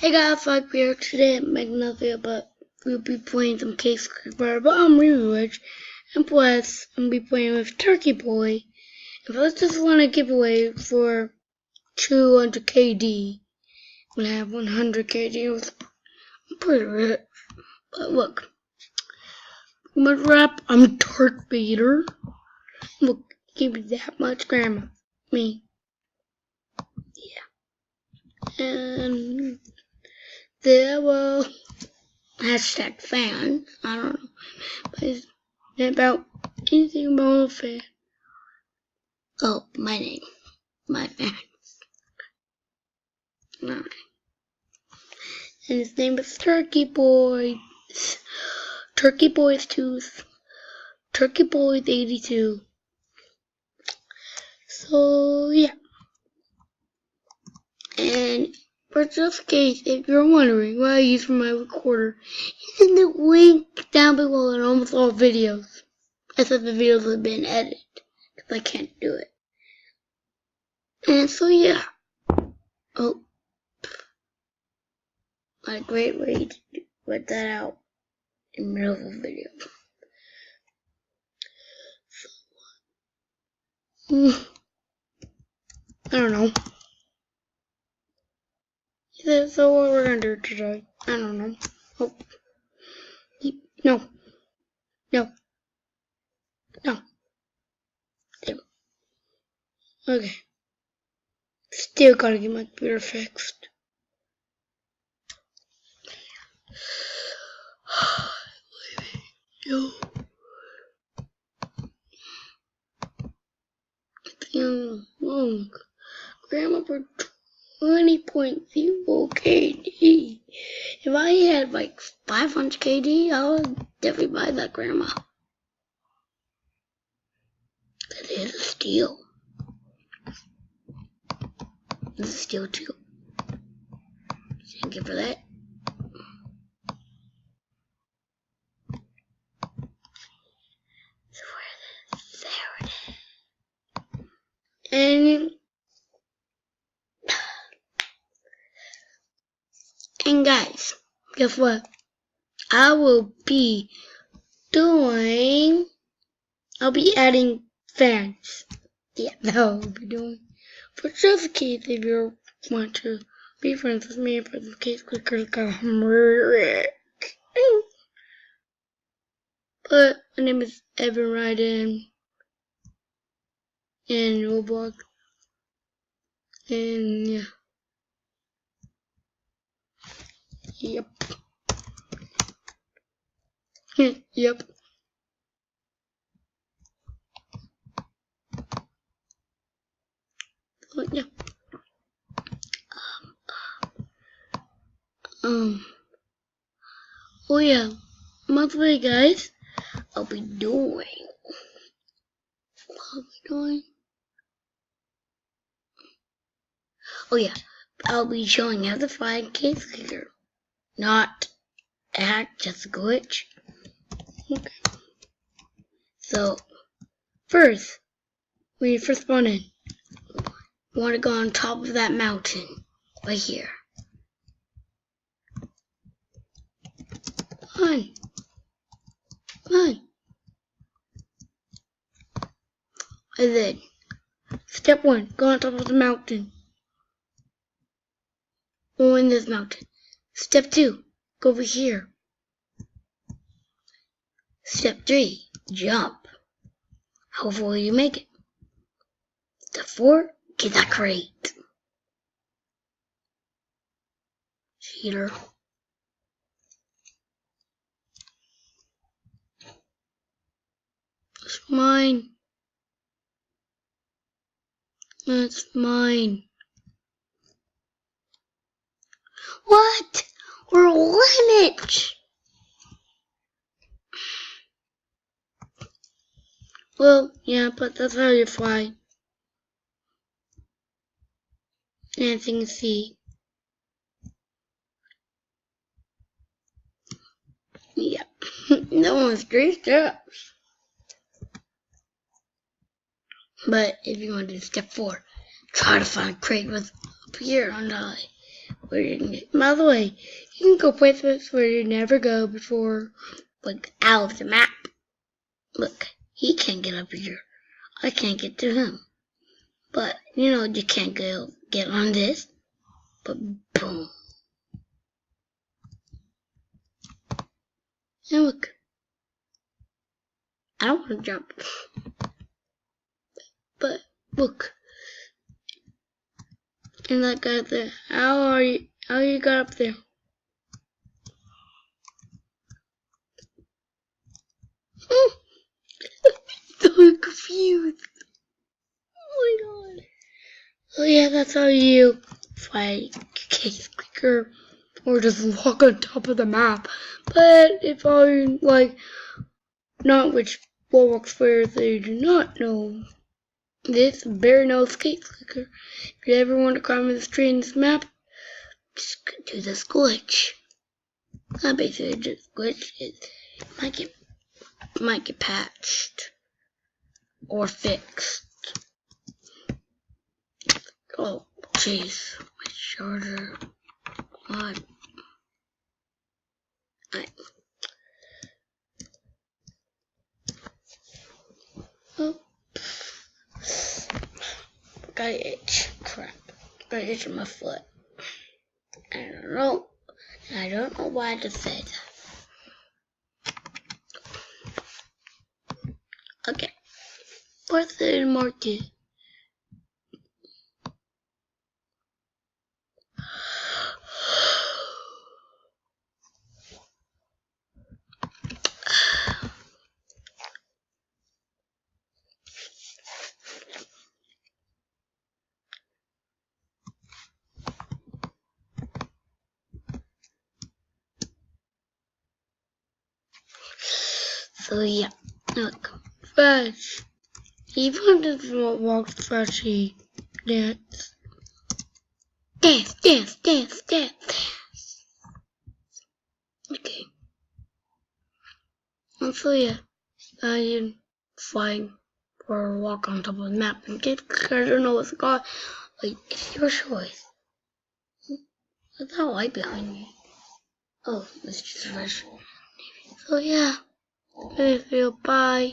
Hey guys, like here today I'm making another video, but we'll be playing some Case Creeper, but I'm really rich, and plus I'm gonna be playing with Turkey Boy. If I just want to give away for 200 KD, when I have 100 KD, I'm pretty rich. But look, I'm gonna rap, I'm Turk Beater. Look, give me that much grandma. Me. Yeah. And there will hashtag fan. I don't know. But it's about anything about a fan. Oh, my name. My fan. Alright. And his name is Turkey Boy. Turkey Boy's Tooth. Turkey Boy's 82. So, yeah. And for just in case, if you're wondering what I use for my recorder, it's in the link down below in almost all videos. Except the videos have been edited, because I can't do it. And so, yeah. Oh. A great way to put that out in the middle of a video. I don't know. So what we're gonna do today? I don't know. Oh. No. No. No. There. Okay. Still gotta get my computer fixed. Yo. Oh, Grandma for 20.0 KD. If I had like 500 KD, I would definitely buy that grandma. That is a steal. It's a steal too. Thank you for that. So where is it? There it is. And guys, guess what? I'll be adding fans. Yeah, that's what I'll be doing. For just in case if you want to be friends with me, for the Case Clickers, but my name is Evan Ryden in Roblox. And yeah. Yep. Yep. Oh, yeah. Oh yeah. Monthly guys, I'll be doing. Oh yeah. I'll be showing how to find Case Clicker. Not a hack, just a glitch. Okay. So, first, when you first spawn in, you want to go on top of that mountain, right here. Come on. Come on. And then, step 1, go on top of the mountain. Or in this mountain. Step 2, go over here. Step 3, jump. Hopefully you make it. Step 4, get that crate. Cheater. It's mine. It's mine. What? We're limit. Well, yeah, but that's how you fly. And as you can see. Yep. That one's 3 steps. But if you want to do step 4, try to find crate with up here on the By the way, you can go places where you never go before, like out of the map. Look, he can't get up here. I can't get to him. But, you can't get on this. But boom. And look. I don't want to jump. But, look. And that guy there. How you got up there? So confused. Oh my god. So yeah, that's how you fight Case Clicker, or just walk on top of the map. But if I not which Roblox players they do not know this, bear knows Case Clicker. If you ever want to climb this tree in this map, just do this glitch. Not basically just glitch. It might get patched or fixed. Oh, jeez, my charger. God. Oh, got an itch. Crap, got an itch in my foot. I don't know why I just said that. Okay, what's the market? So yeah, look, Fudge. Even if you don't walk Fudgy, dance. Dance, dance, dance, dance, dance. Okay. And so yeah, you flying or walk on top of the map and get, I don't know what's called. Like, it's your choice. What's that light behind me? Oh, it's just a rush. So yeah, bye.